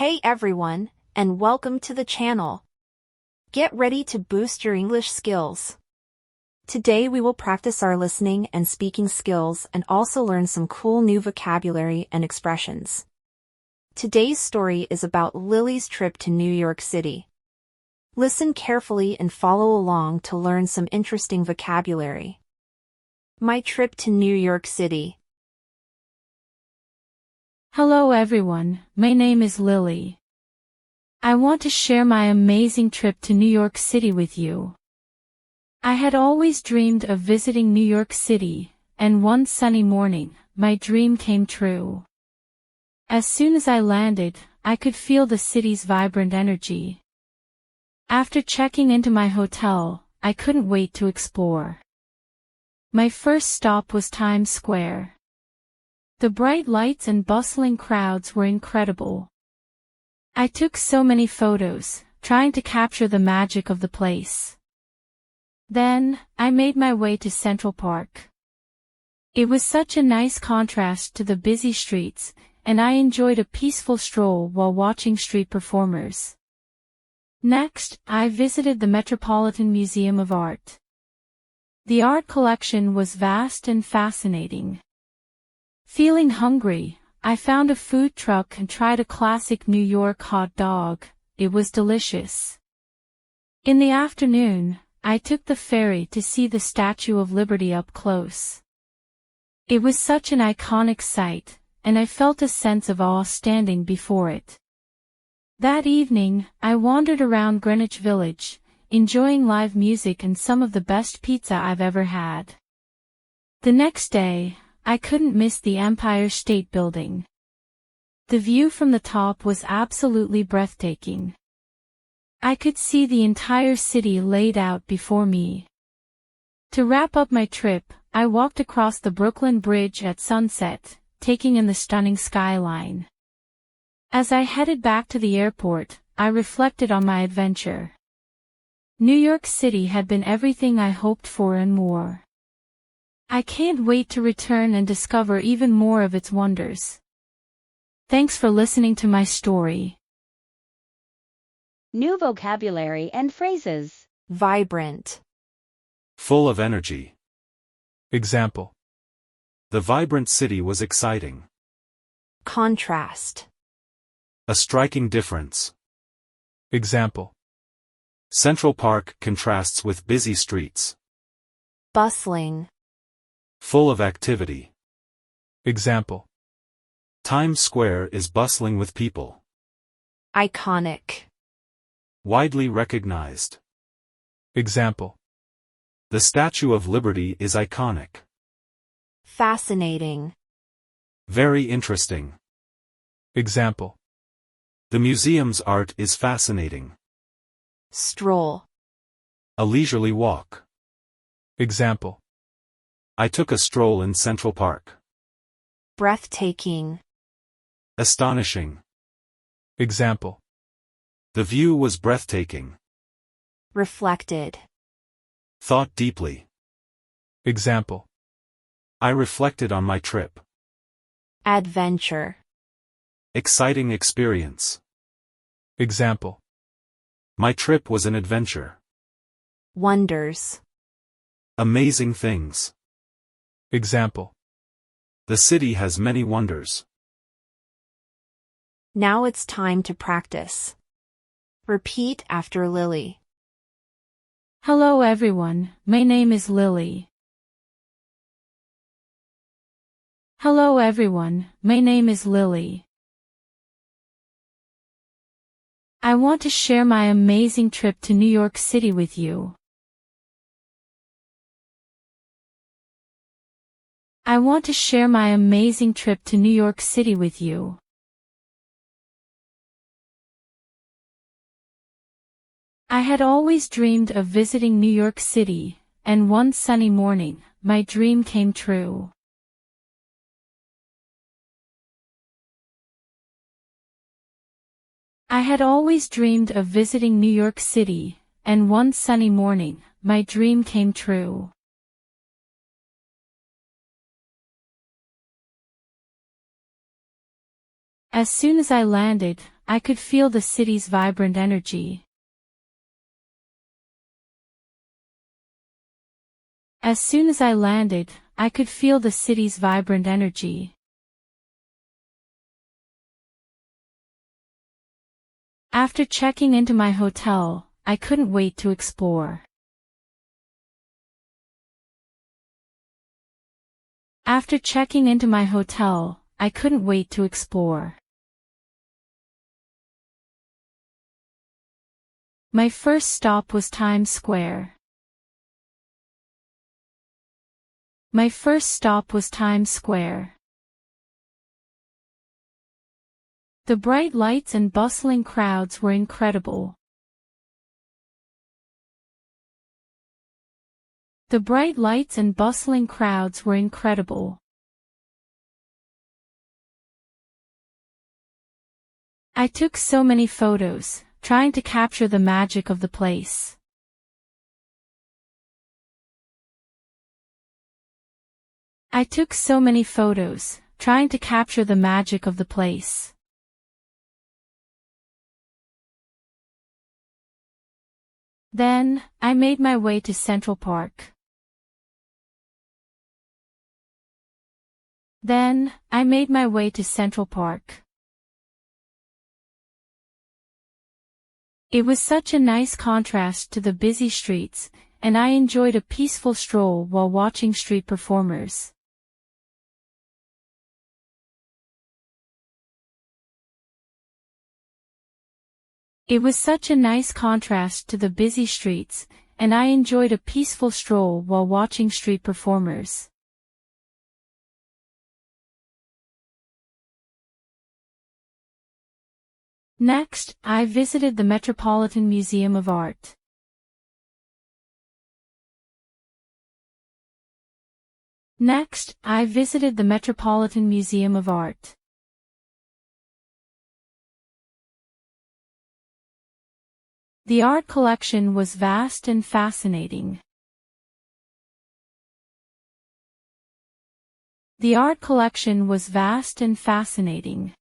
Hey everyone, and welcome to the channel. Get ready to boost your English skills. Today we will practice our listening and speaking skills and also learn some cool new vocabulary and expressions. Today's story is about Lily's trip to New York City. Listen carefully and follow along to learn some interesting vocabulary. My trip to New York City. Hello everyone, my name is Lily. I want to share my amazing trip to New York City with you. I had always dreamed of visiting New York City, and one sunny morning, my dream came true. As soon as I landed, I could feel the city's vibrant energy. After checking into my hotel, I couldn't wait to explore. My first stop was Times Square. The bright lights and bustling crowds were incredible. I took so many photos, trying to capture the magic of the place. Then, I made my way to Central Park. It was such a nice contrast to the busy streets, and I enjoyed a peaceful stroll while watching street performers. Next, I visited the Metropolitan Museum of Art. The art collection was vast and fascinating. Feeling hungry, I found a food truck and tried a classic New York hot dog. It was delicious. In the afternoon, I took the ferry to see the Statue of Liberty up close. It was such an iconic sight, and I felt a sense of awe standing before it. That evening, I wandered around Greenwich Village, enjoying live music and some of the best pizza I've ever had. The next day, I couldn't miss the Empire State Building. The view from the top was absolutely breathtaking. I could see the entire city laid out before me. To wrap up my trip, I walked across the Brooklyn Bridge at sunset, taking in the stunning skyline. As I headed back to the airport, I reflected on my adventure. New York City had been everything I hoped for and more. I can't wait to return and discover even more of its wonders. Thanks for listening to my story. New vocabulary and phrases. Vibrant. Full of energy. Example. The vibrant city was exciting. Contrast. A striking difference. Example. Central Park contrasts with busy streets. Bustling. Full of activity. Example. Times Square is bustling with people. Iconic. Widely recognized. Example. The Statue of Liberty is iconic. Fascinating. Very interesting. Example. The museum's art is fascinating. Stroll. A leisurely walk. Example. I took a stroll in Central Park. Breathtaking. Astonishing. Example. The view was breathtaking. Reflected. Thought deeply. Example. I reflected on my trip. Adventure. Exciting experience. Example. My trip was an adventure. Wonders. Amazing things. Example. The city has many wonders. Now it's time to practice. Repeat after Lily. Hello everyone, my name is Lily. Hello everyone, my name is Lily. I want to share my amazing trip to New York City with you. I want to share my amazing trip to New York City with you. I had always dreamed of visiting New York City, and one sunny morning, my dream came true. I had always dreamed of visiting New York City, and one sunny morning, my dream came true. As soon as I landed, I could feel the city's vibrant energy. As soon as I landed, I could feel the city's vibrant energy. After checking into my hotel, I couldn't wait to explore. After checking into my hotel, I couldn't wait to explore. My first stop was Times Square. My first stop was Times Square. The bright lights and bustling crowds were incredible. The bright lights and bustling crowds were incredible. I took so many photos, trying to capture the magic of the place. I took so many photos, trying to capture the magic of the place. Then, I made my way to Central Park. Then, I made my way to Central Park. It was such a nice contrast to the busy streets, and I enjoyed a peaceful stroll while watching street performers. It was such a nice contrast to the busy streets, and I enjoyed a peaceful stroll while watching street performers. Next, I visited the Metropolitan Museum of Art. Next, I visited the Metropolitan Museum of Art. The art collection was vast and fascinating. The art collection was vast and fascinating.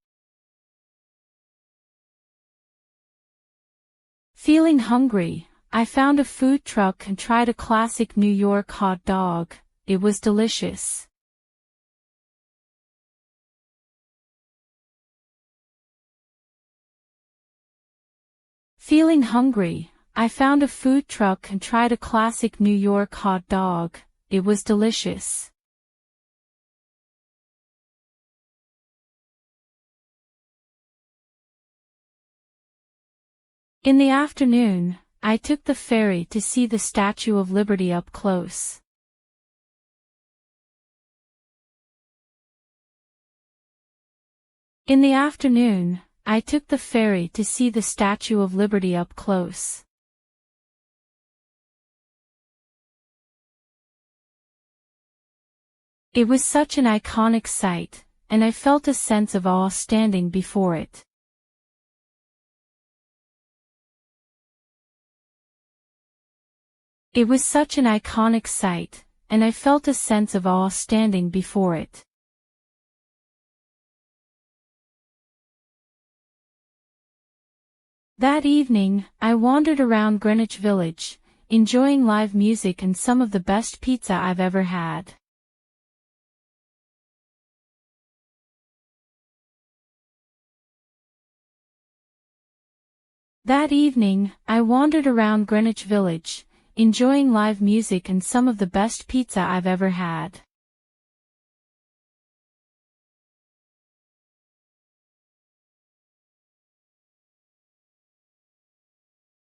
Feeling hungry, I found a food truck and tried a classic New York hot dog. It was delicious. Feeling hungry, I found a food truck and tried a classic New York hot dog. It was delicious. In the afternoon, I took the ferry to see the Statue of Liberty up close. In the afternoon, I took the ferry to see the Statue of Liberty up close. It was such an iconic sight, and I felt a sense of awe standing before it. It was such an iconic sight, and I felt a sense of awe standing before it. That evening, I wandered around Greenwich Village, enjoying live music and some of the best pizza I've ever had. That evening, I wandered around Greenwich Village, enjoying live music and some of the best pizza I've ever had.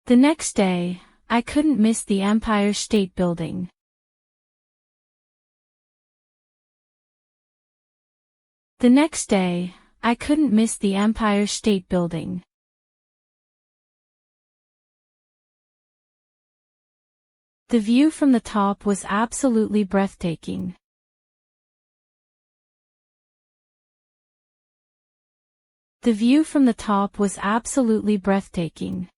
The next day, I couldn't miss the Empire State Building. The next day, I couldn't miss the Empire State Building. The view from the top was absolutely breathtaking. The view from the top was absolutely breathtaking.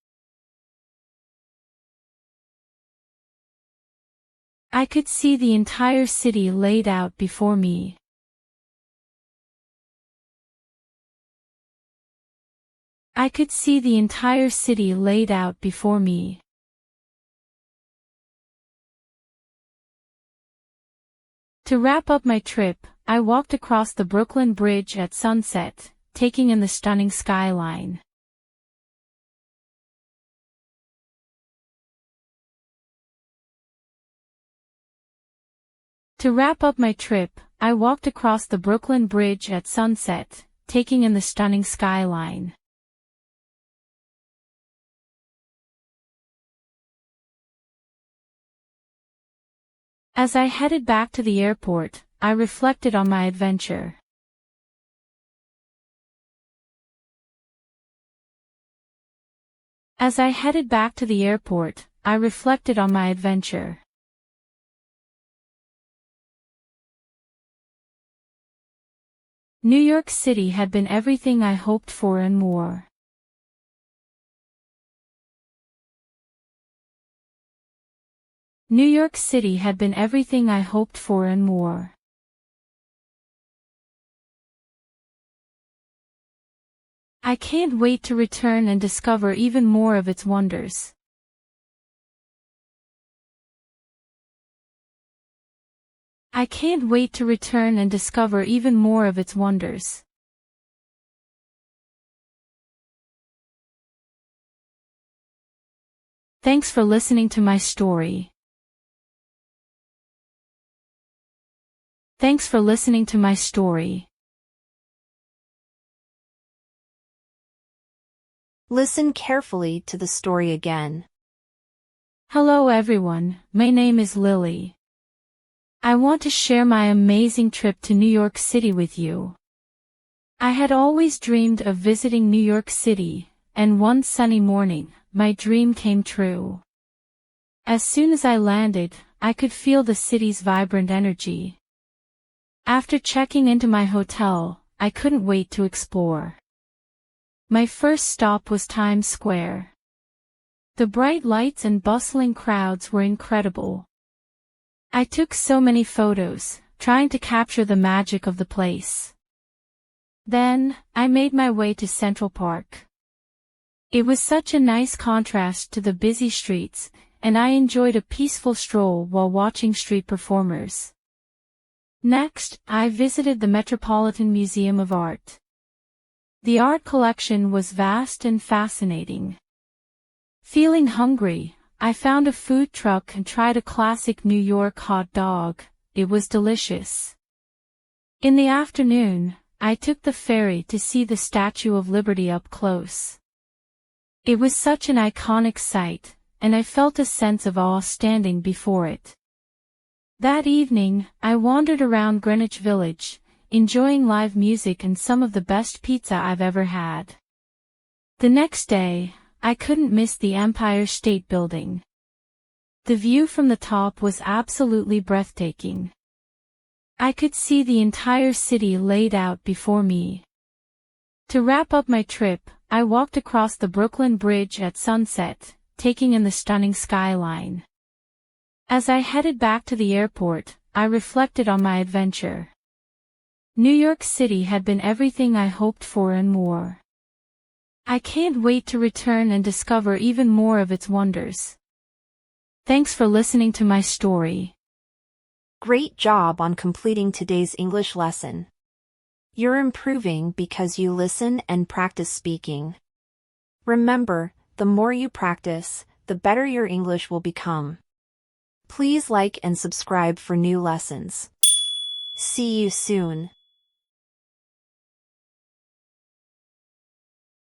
I could see the entire city laid out before me. I could see the entire city laid out before me. To wrap up my trip, I walked across the Brooklyn Bridge at sunset, taking in the stunning skyline. To wrap up my trip, I walked across the Brooklyn Bridge at sunset, taking in the stunning skyline. As I headed back to the airport, I reflected on my adventure. As I headed back to the airport, I reflected on my adventure. New York City had been everything I hoped for and more. New York City had been everything I hoped for and more. I can't wait to return and discover even more of its wonders. I can't wait to return and discover even more of its wonders. Thanks for listening to my story. Thanks for listening to my story. Listen carefully to the story again. Hello everyone, my name is Lily. I want to share my amazing trip to New York City with you. I had always dreamed of visiting New York City, and one sunny morning, my dream came true. As soon as I landed, I could feel the city's vibrant energy. After checking into my hotel, I couldn't wait to explore. My first stop was Times Square. The bright lights and bustling crowds were incredible. I took so many photos, trying to capture the magic of the place. Then, I made my way to Central Park. It was such a nice contrast to the busy streets, and I enjoyed a peaceful stroll while watching street performers. Next, I visited the Metropolitan Museum of Art. The art collection was vast and fascinating. Feeling hungry, I found a food truck and tried a classic New York hot dog. It was delicious. In the afternoon, I took the ferry to see the Statue of Liberty up close. It was such an iconic sight, and I felt a sense of awe standing before it. That evening, I wandered around Greenwich Village, enjoying live music and some of the best pizza I've ever had. The next day, I couldn't miss the Empire State Building. The view from the top was absolutely breathtaking. I could see the entire city laid out before me. To wrap up my trip, I walked across the Brooklyn Bridge at sunset, taking in the stunning skyline. As I headed back to the airport, I reflected on my adventure. New York City had been everything I hoped for and more. I can't wait to return and discover even more of its wonders. Thanks for listening to my story. Great job on completing today's English lesson. You're improving because you listen and practice speaking. Remember, the more you practice, the better your English will become. Please like and subscribe for new lessons. See you soon.